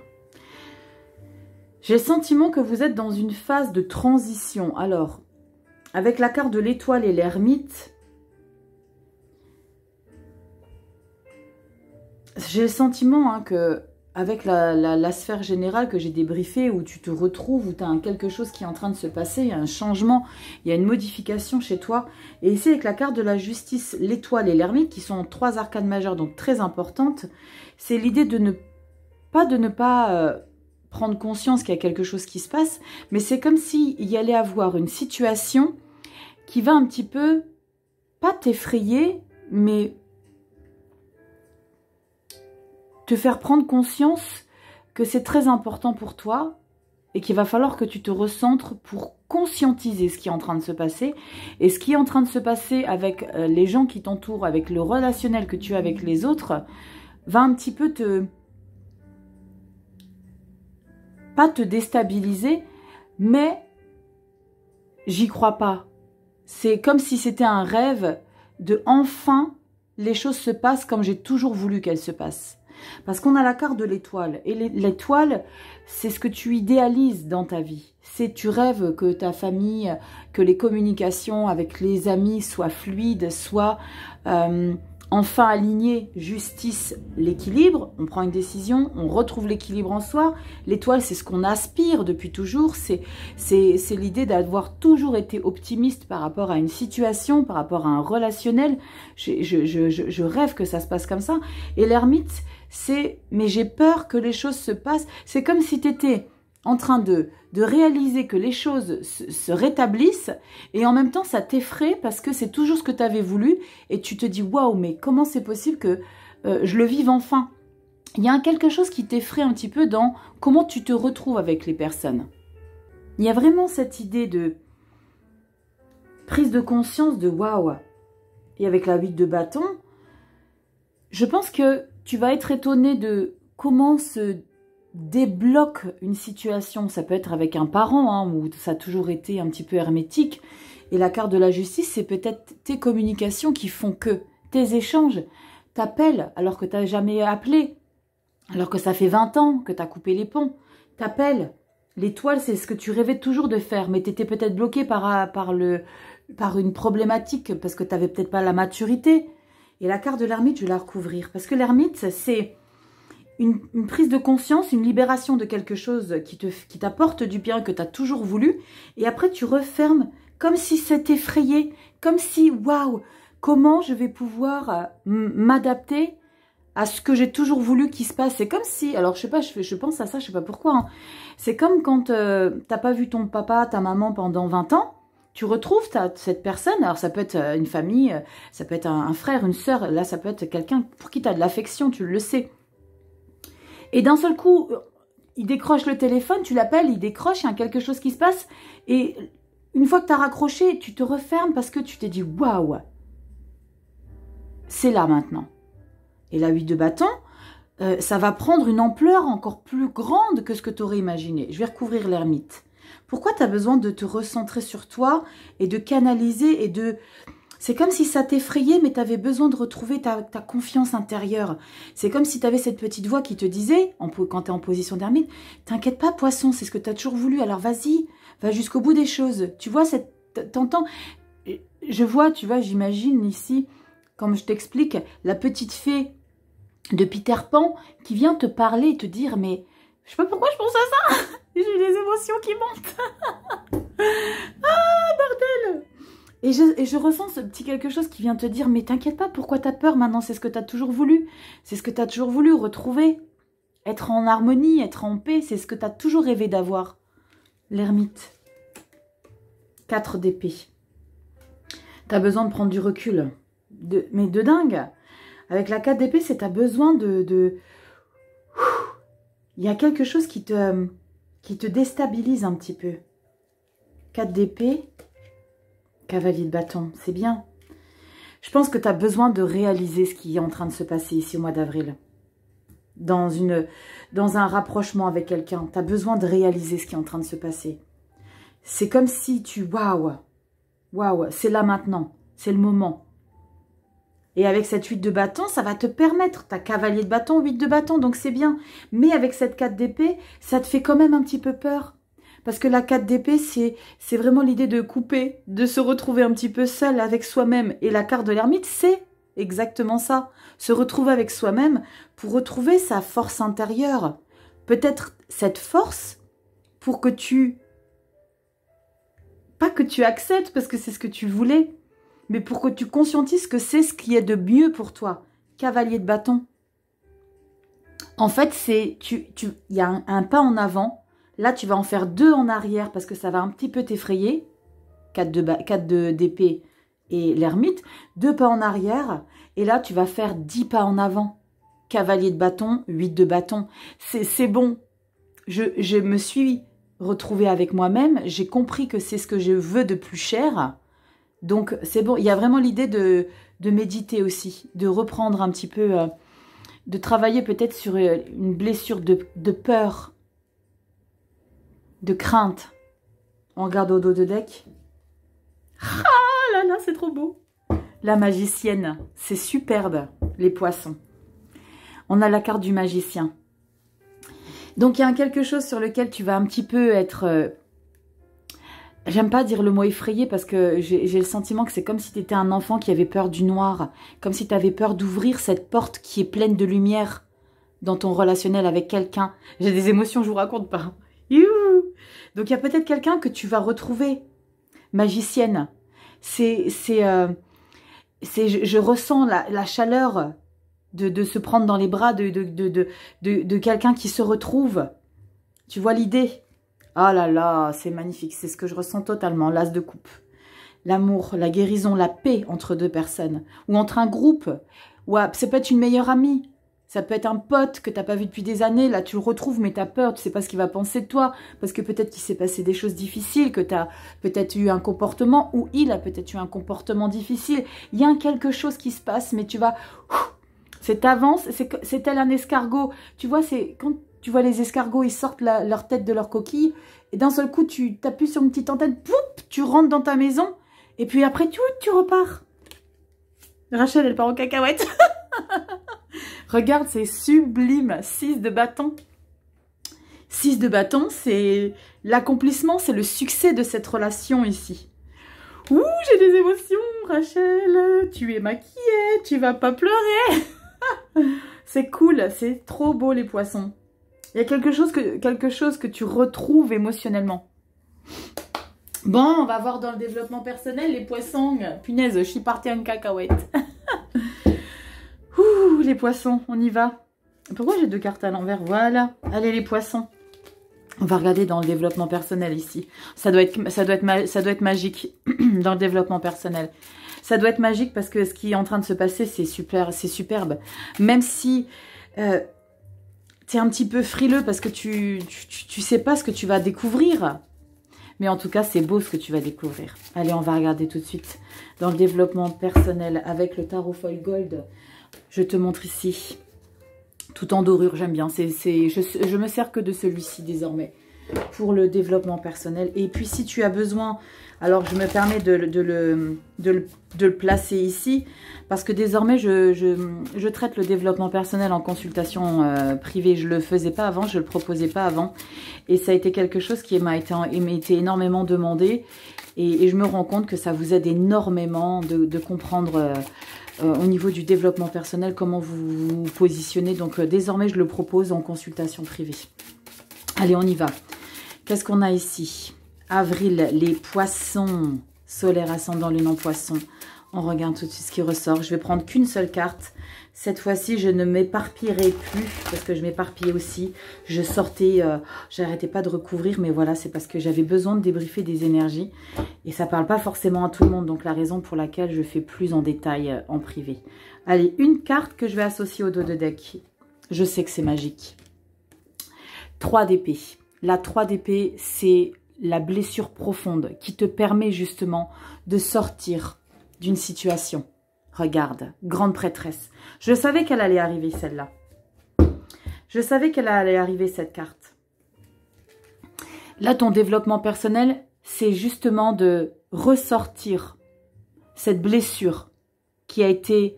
J'ai le sentiment que vous êtes dans une phase de transition. Alors, avec la carte de l'étoile et l'ermite, j'ai le sentiment que avec la sphère générale que j'ai débriefée, où tu te retrouves, où tu as quelque chose qui est en train de se passer, il y a un changement, il y a une modification chez toi. Et ici, avec la carte de la justice, l'étoile et l'ermite, qui sont 3 arcanes majeures, donc très importantes, c'est l'idée de ne pas prendre conscience qu'il y a quelque chose qui se passe, mais c'est comme s'il y allait avoir une situation qui va un petit peu, pas t'effrayer, mais te faire prendre conscience que c'est très important pour toi et qu'il va falloir que tu te recentres pour conscientiser ce qui est en train de se passer. Et ce qui est en train de se passer avec les gens qui t'entourent, avec le relationnel que tu as avec les autres, va un petit peu pas te déstabiliser, mais j'y crois pas. C'est comme si c'était un rêve de enfin les choses se passent comme j'ai toujours voulu qu'elles se passent. Parce qu'on a la carte de l'étoile. Et l'étoile, c'est ce que tu idéalises dans ta vie. Tu rêves que ta famille, que les communications avec les amis soient fluides, soient enfin alignées. Justice, l'équilibre. On prend une décision, on retrouve l'équilibre en soi. L'étoile, c'est ce qu'on aspire depuis toujours. C'est l'idée d'avoir toujours été optimiste par rapport à une situation, par rapport à un relationnel. Je rêve que ça se passe comme ça. Et l'ermite, mais j'ai peur que les choses se passent. C'est comme si tu étais en train de réaliser que les choses se rétablissent et en même temps ça t'effraie parce que c'est toujours ce que tu avais voulu et tu te dis waouh, mais comment c'est possible que je le vive enfin? Il y a quelque chose qui t'effraie un petit peu dans comment tu te retrouves avec les personnes. Il y a vraiment cette idée de prise de conscience de waouh. Et avec la 8 de bâton, je pense que tu vas être étonné de comment se débloque une situation. Ça peut être avec un parent, où ça a toujours été un petit peu hermétique. Et la carte de la justice, c'est peut-être tes communications qui font que tes échanges t'appellent alors que tu n'as jamais appelé, alors que ça fait 20 ans que tu as coupé les ponts. T'appelles. L'étoile, c'est ce que tu rêvais toujours de faire, mais tu étais peut-être bloqué par une problématique parce que tu n'avais peut-être pas la maturité. Et la carte de l'ermite, je vais la recouvrir. Parce que l'ermite, une prise de conscience, une libération de quelque chose qui t'apporte du bien, que tu as toujours voulu. Et après, tu refermes comme si c'était effrayé, comme si, waouh, comment je vais pouvoir m'adapter à ce que j'ai toujours voulu qu'il se passe. C'est comme si, alors je sais pas, je pense à ça, je sais pas pourquoi. Hein. C'est comme quand t'as pas vu ton papa, ta maman pendant 20 ans, tu retrouves cette personne, alors ça peut être une famille, ça peut être un frère, une sœur, là ça peut être quelqu'un pour qui tu as de l'affection, tu le sais. Et d'un seul coup, il décroche le téléphone, tu l'appelles, il décroche, il y a quelque chose qui se passe, et une fois que tu as raccroché, tu te refermes parce que tu t'es dit, waouh, c'est là maintenant. Et la 8 de bâton, ça va prendre une ampleur encore plus grande que ce que tu aurais imaginé. Je vais recouvrir l'ermite. Pourquoi tu as besoin de te recentrer sur toi et de canaliser et de... C'est comme si ça t'effrayait, mais tu avais besoin de retrouver ta confiance intérieure. C'est comme si tu avais cette petite voix qui te disait, quand tu es en position d'ermite, « T'inquiète pas, poisson, c'est ce que tu as toujours voulu, alors vas-y, va jusqu'au bout des choses. » Tu vois, t'entends? Je vois, tu vois, j'imagine ici, comme je t'explique, la petite fée de Peter Pan qui vient te parler et te dire, mais je sais pas pourquoi je pense à ça, j'ai des émotions qui montent. Ah, bordel! Et je ressens ce petit quelque chose qui vient te dire, mais t'inquiète pas, pourquoi t'as peur maintenant? C'est ce que t'as toujours voulu. C'est ce que t'as toujours voulu, retrouver. Être en harmonie, être en paix, c'est ce que t'as toujours rêvé d'avoir. L'ermite. 4 d'épée. T'as besoin de prendre du recul. Mais de dingue. Avec la 4 d'épée, c'est t'as besoin de... Il y a quelque chose qui te déstabilise un petit peu. 4 d'épée, cavalier de bâton, c'est bien. Je pense que tu as besoin de réaliser ce qui est en train de se passer ici au mois d'avril. Dans un rapprochement avec quelqu'un, tu as besoin de réaliser ce qui est en train de se passer. C'est comme si waouh, c'est là maintenant, c'est le moment. Et avec cette 8 de bâton, ça va te permettre, ta cavalier de bâton, 8 de bâton, donc c'est bien. Mais avec cette 4 d'épée, ça te fait quand même un petit peu peur. Parce que la 4 d'épée, c'est vraiment l'idée de couper, de se retrouver un petit peu seul avec soi-même. Et la carte de l'ermite, c'est exactement ça. Se retrouver avec soi-même pour retrouver sa force intérieure. Peut-être cette force pour que pas que tu acceptes parce que c'est ce que tu voulais, mais pour que tu conscientises que c'est ce qui est de mieux pour toi. Cavalier de bâton. En fait, il y a un pas en avant. Là, tu vas en faire 2 en arrière parce que ça va un petit peu t'effrayer. 4 d'épée et l'ermite. 2 pas en arrière. Et là, tu vas faire 10 pas en avant. Cavalier de bâton, 8 de bâton. C'est bon. Je me suis retrouvée avec moi-même. J'ai compris que c'est ce que je veux de plus cher. Donc, c'est bon. Il y a vraiment l'idée de méditer aussi. De reprendre un petit peu... de travailler peut-être sur une blessure de peur. De crainte. On regarde au dos de deck. Ah là là, c'est trop beau. La magicienne. C'est superbe, les poissons. On a la carte du magicien. Donc, il y a quelque chose sur lequel tu vas un petit peu être... J'aime pas dire le mot effrayé parce que j'ai le sentiment que c'est comme si tu étais un enfant qui avait peur du noir. Comme si tu avais peur d'ouvrir cette porte qui est pleine de lumière dans ton relationnel avec quelqu'un. J'ai des émotions, je vous raconte pas. Youhou. Donc, il y a peut-être quelqu'un que tu vas retrouver. Magicienne. Je ressens la chaleur de se prendre dans les bras de quelqu'un qui se retrouve. Tu vois l'idée? Ah là là, c'est magnifique. C'est ce que je ressens totalement. L'as de coupe. L'amour, la guérison, la paix entre 2 personnes. Ou entre un groupe. Ou ça peut être une meilleure amie. Ça peut être un pote que tu n'as pas vu depuis des années. Là, tu le retrouves, mais tu as peur. Tu ne sais pas ce qu'il va penser de toi. Parce que peut-être qu'il s'est passé des choses difficiles. Que tu as peut-être eu un comportement. Ou il a peut-être eu un comportement difficile. Il y a quelque chose qui se passe, mais tu vas... C'est avance. C'est tel un escargot. Tu vois, c'est quand tu vois les escargots, ils sortent leur tête de leur coquille. Et d'un seul coup, tu t'appuies sur une petite antenne. Poup, tu rentres dans ta maison. Et puis après, tu repars. Rachel, elle part en cacahuète. Regarde, c'est sublime. 6 de bâton. 6 de bâton, c'est l'accomplissement, c'est le succès de cette relation ici. Ouh, j'ai des émotions, Rachel. Tu es maquillée, tu vas pas pleurer. C'est cool, c'est trop beau les poissons. Il y a quelque chose que tu retrouves émotionnellement. Bon, on va voir dans le développement personnel les poissons. Punaise, je suis partie en cacahuète. Ouh, les poissons, on y va. Pourquoi j'ai 2 cartes à l'envers? Voilà. Allez les poissons. On va regarder dans le développement personnel ici. Ça doit être magique dans le développement personnel. Ça doit être magique parce que ce qui est en train de se passer, c'est super, c'est superbe. Même si tu es un petit peu frileux parce que tu sais pas ce que tu vas découvrir. Mais en tout cas, c'est beau ce que tu vas découvrir. Allez, on va regarder tout de suite dans le développement personnel avec le tarot foil gold. Je te montre ici. Tout en dorure, j'aime bien. Je me sers que de celui-ci désormais pour le développement personnel. Et puis, si tu as besoin, alors je me permets de le placer ici parce que désormais, je traite le développement personnel en consultation privée. Je ne le faisais pas avant, je ne le proposais pas avant. Et ça a été quelque chose qui m'a été énormément demandé. Et je me rends compte que ça vous aide énormément de comprendre... au niveau du développement personnel, comment vous vous positionnez. Donc, désormais, je le propose en consultation privée. Allez, on y va. Qu'est-ce qu'on a ici? Avril, les poissons. Solaire, ascendant, lune en poisson. On regarde tout de suite ce qui ressort. Je vais prendre qu'une seule carte. Cette fois-ci, je ne m'éparpillerai plus parce que je m'éparpillais aussi. Je sortais, j'arrêtais pas de recouvrir, mais voilà, c'est parce que j'avais besoin de débriefer des énergies. Et ça parle pas forcément à tout le monde, donc la raison pour laquelle je fais plus en détail en privé. Allez, une carte que je vais associer au dos de deck. Je sais que c'est magique. 3 d'épée. La 3 d'épée, c'est la blessure profonde qui te permet justement de sortir d'une situation. Regarde, grande prêtresse. Je savais qu'elle allait arriver, celle-là. Je savais qu'elle allait arriver, cette carte. Là, ton développement personnel, c'est justement de ressortir cette blessure qui a été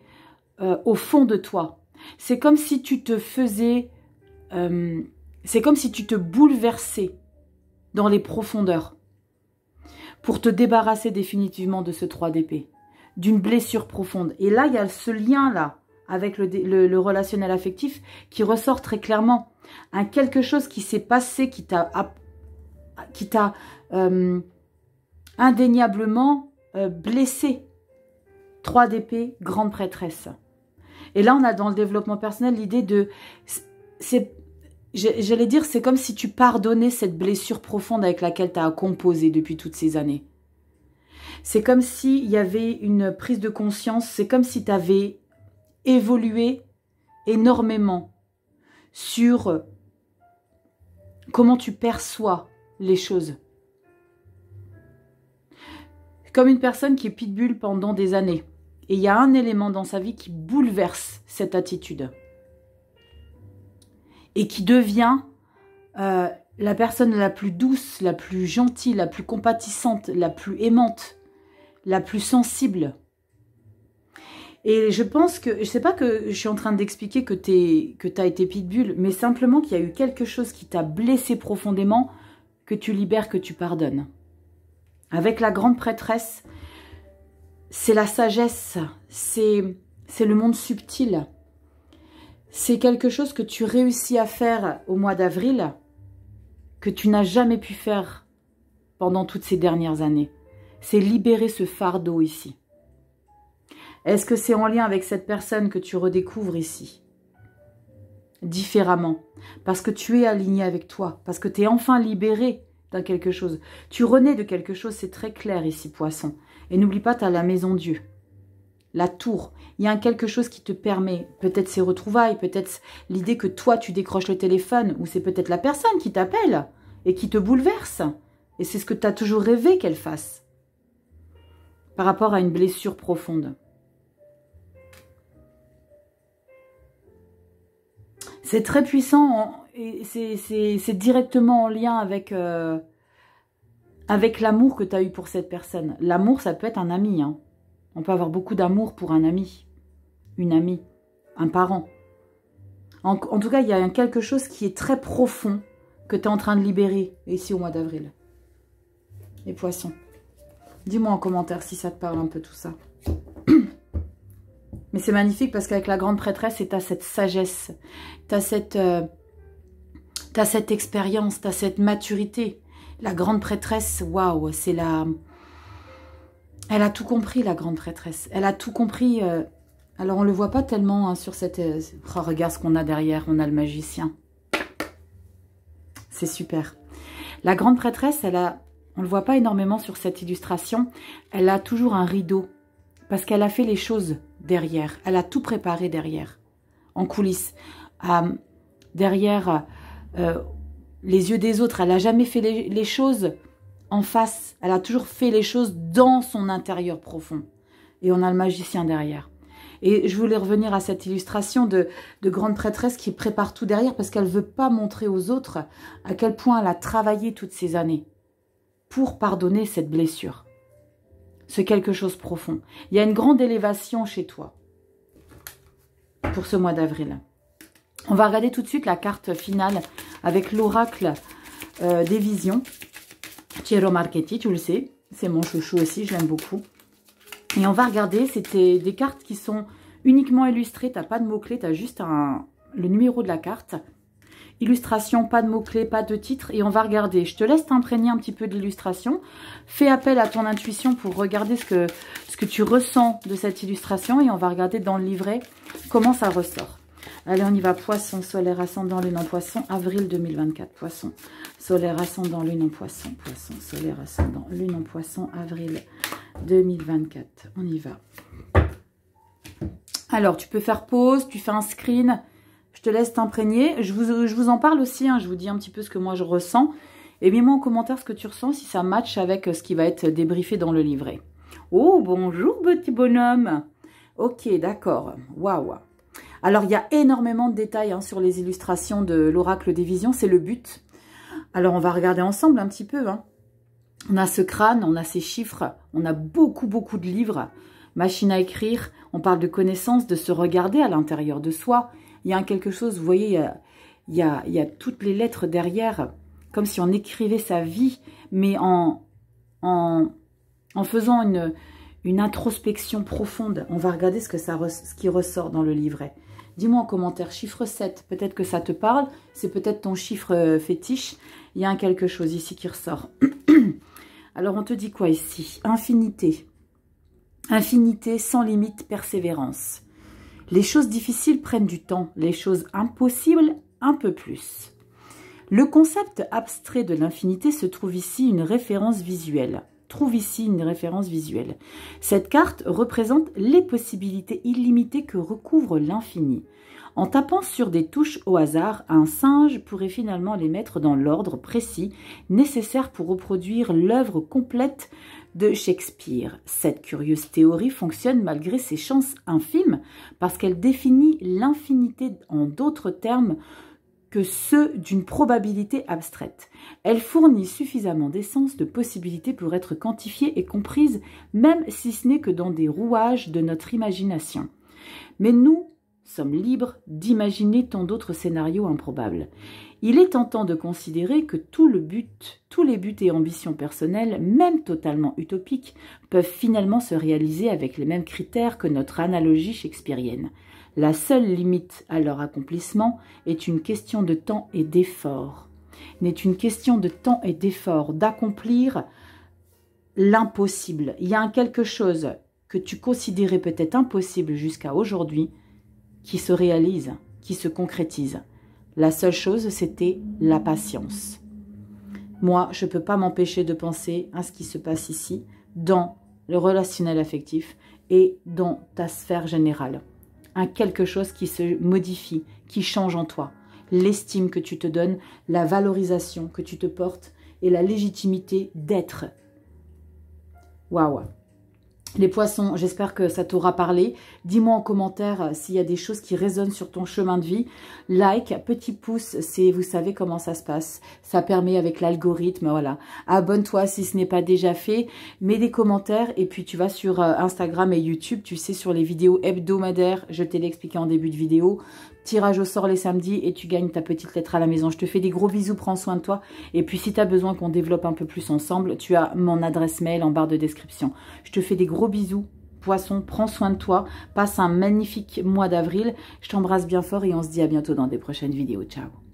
au fond de toi. C'est comme si tu te faisais... c'est comme si tu te bouleversais dans les profondeurs pour te débarrasser définitivement de ce 3 d'épée. D'une blessure profonde. Et là, il y a ce lien-là avec le relationnel affectif qui ressort très clairement. Quelque chose qui s'est passé, qui t'a indéniablement blessé. 3 d'épée, grande prêtresse. Et là, on a dans le développement personnel l'idée de... J'allais dire, c'est comme si tu pardonnais cette blessure profonde avec laquelle tu as composé depuis toutes ces années. C'est comme s'il y avait une prise de conscience, c'est comme si tu avais évolué énormément sur comment tu perçois les choses. Comme une personne qui est pitbull pendant des années. Et il y a un élément dans sa vie qui bouleverse cette attitude. Et qui devient la personne la plus douce, la plus gentille, la plus compatissante, la plus aimante, la plus sensible. Et je pense que, je sais pas que je suis en train d'expliquer que tu as été pitbull, mais simplement qu'il y a eu quelque chose qui t'a blessé profondément, que tu libères, que tu pardonnes. Avec la grande prêtresse, c'est la sagesse, c'est le monde subtil. C'est quelque chose que tu réussis à faire au mois d'avril, que tu n'as jamais pu faire pendant toutes ces dernières années. C'est libérer ce fardeau ici. Est-ce que c'est en lien avec cette personne que tu redécouvres ici? Différemment. Parce que tu es aligné avec toi. Parce que tu es enfin libéré d'un quelque chose. Tu renais de quelque chose, c'est très clair ici, poisson. Et n'oublie pas, tu as la maison Dieu. La tour. Il y a quelque chose qui te permet, peut-être ces retrouvailles, peut-être l'idée que toi, tu décroches le téléphone, ou c'est peut-être la personne qui t'appelle et qui te bouleverse. Et c'est ce que tu as toujours rêvé qu'elle fasse. Par rapport à une blessure profonde. C'est très puissant et c'est directement en lien avec, avec l'amour que tu as eu pour cette personne. L'amour, ça peut être un ami. Hein. On peut avoir beaucoup d'amour pour un ami, une amie, un parent. En tout cas, il y a quelque chose qui est très profond que tu es en train de libérer ici au mois d'avril. Les poissons. Dis-moi en commentaire si ça te parle un peu tout ça. Mais Mais c'est magnifique parce qu'avec la grande prêtresse, tu as cette sagesse, tu as cette expérience, tu as cette maturité. La grande prêtresse, waouh, c'est la... Elle a tout compris, la grande prêtresse. Elle a tout compris. Alors, on ne le voit pas tellement hein, sur cette... Oh, regarde ce qu'on a derrière. On a le magicien. C'est super. La grande prêtresse, elle a... On ne le voit pas énormément sur cette illustration. Elle a toujours un rideau. Parce qu'elle a fait les choses derrière. Elle a tout préparé derrière. En coulisses. Derrière les yeux des autres. Elle n'a jamais fait les choses... en face, elle a toujours fait les choses dans son intérieur profond. Et on a le magicien derrière. Et je voulais revenir à cette illustration de grande prêtresse qui prépare tout derrière parce qu'elle ne veut pas montrer aux autres à quel point elle a travaillé toutes ces années pour pardonner cette blessure. C'est quelque chose de profond. Il y a une grande élévation chez toi pour ce mois d'avril. On va regarder tout de suite la carte finale avec l'oracle des visions. Piero Marchetti, tu le sais, c'est mon chouchou aussi, je l'aime beaucoup. Et on va regarder, c'était des cartes qui sont uniquement illustrées, tu n'as pas de mots-clés, tu as juste le numéro de la carte. Illustration, pas de mots-clés, pas de titre, et on va regarder. Je te laisse t'imprégner un petit peu de l'illustration. Fais appel à ton intuition pour regarder ce que tu ressens de cette illustration, et on va regarder dans le livret comment ça ressort. Allez, on y va. Poisson, solaire, ascendant, lune en poisson, avril 2024. Poisson, solaire, ascendant, lune en poisson. Poisson, solaire, ascendant, lune en poisson, avril 2024. On y va. Alors, tu peux faire pause, tu fais un screen. Je te laisse t'imprégner. Je vous en parle aussi. Hein, je vous dis un petit peu ce que moi je ressens. Et mets-moi en commentaire ce que tu ressens, si ça match avec ce qui va être débriefé dans le livret. Oh, bonjour, petit bonhomme. Ok, d'accord. Waouh. Alors, il y a énormément de détails hein, sur les illustrations de l'oracle des visions. C'est le but. Alors, on va regarder ensemble un petit peu. Hein. On a ce crâne, on a ces chiffres. On a beaucoup de livres. Machine à écrire. On parle de connaissances, de se regarder à l'intérieur de soi. Il y a quelque chose, vous voyez, il y a toutes les lettres derrière. Comme si on écrivait sa vie, mais en faisant une introspection profonde. On va regarder ce qui ressort dans le livret. Dis-moi en commentaire, chiffre 7, peut-être que ça te parle, c'est peut-être ton chiffre fétiche. Il y a quelque chose ici qui ressort. Alors, on te dit quoi ici? Infinité. Infinité, sans limite, persévérance. Les choses difficiles prennent du temps, les choses impossibles, un peu plus. Le concept abstrait de l'infinité se trouve ici une référence visuelle. Cette carte représente les possibilités illimitées que recouvre l'infini. En tapant sur des touches au hasard, un singe pourrait finalement les mettre dans l'ordre précis nécessaire pour reproduire l'œuvre complète de Shakespeare. Cette curieuse théorie fonctionne malgré ses chances infimes parce qu'elle définit l'infinité en d'autres termes que ceux d'une probabilité abstraite. Elle fournit suffisamment d'essence de possibilités pour être quantifiée et comprise, même si ce n'est que dans des rouages de notre imagination. Mais nous sommes libres d'imaginer tant d'autres scénarios improbables. Il est tentant de considérer que tous les buts et ambitions personnelles, même totalement utopiques, peuvent finalement se réaliser avec les mêmes critères que notre analogie shakespearienne. La seule limite à leur accomplissement est une question de temps et d'effort. N'est une question de temps et d'effort, d'accomplir l'impossible. Il y a quelque chose que tu considérais peut-être impossible jusqu'à aujourd'hui qui se réalise, qui se concrétise. La seule chose, c'était la patience. Moi, je ne peux pas m'empêcher de penser à ce qui se passe ici, dans le relationnel affectif et dans ta sphère générale. Quelque chose qui se modifie, qui change en toi. L'estime que tu te donnes, la valorisation que tu te portes et la légitimité d'être. Waouh! Les poissons, j'espère que ça t'aura parlé. Dis-moi en commentaire s'il y a des choses qui résonnent sur ton chemin de vie. Like, petit pouce, vous savez comment ça se passe. Ça permet avec l'algorithme, voilà. Abonne-toi si ce n'est pas déjà fait. Mets des commentaires et puis tu vas sur Instagram et YouTube. Tu sais, sur les vidéos hebdomadaires, je t'ai expliqué en début de vidéo. Tirage au sort les samedis et tu gagnes ta petite lettre à la maison. Je te fais des gros bisous, prends soin de toi. Et puis si tu as besoin qu'on développe un peu plus ensemble, tu as mon adresse mail en barre de description. Je te fais des gros bisous. Poisson, prends soin de toi. Passe un magnifique mois d'avril. Je t'embrasse bien fort et on se dit à bientôt dans des prochaines vidéos. Ciao.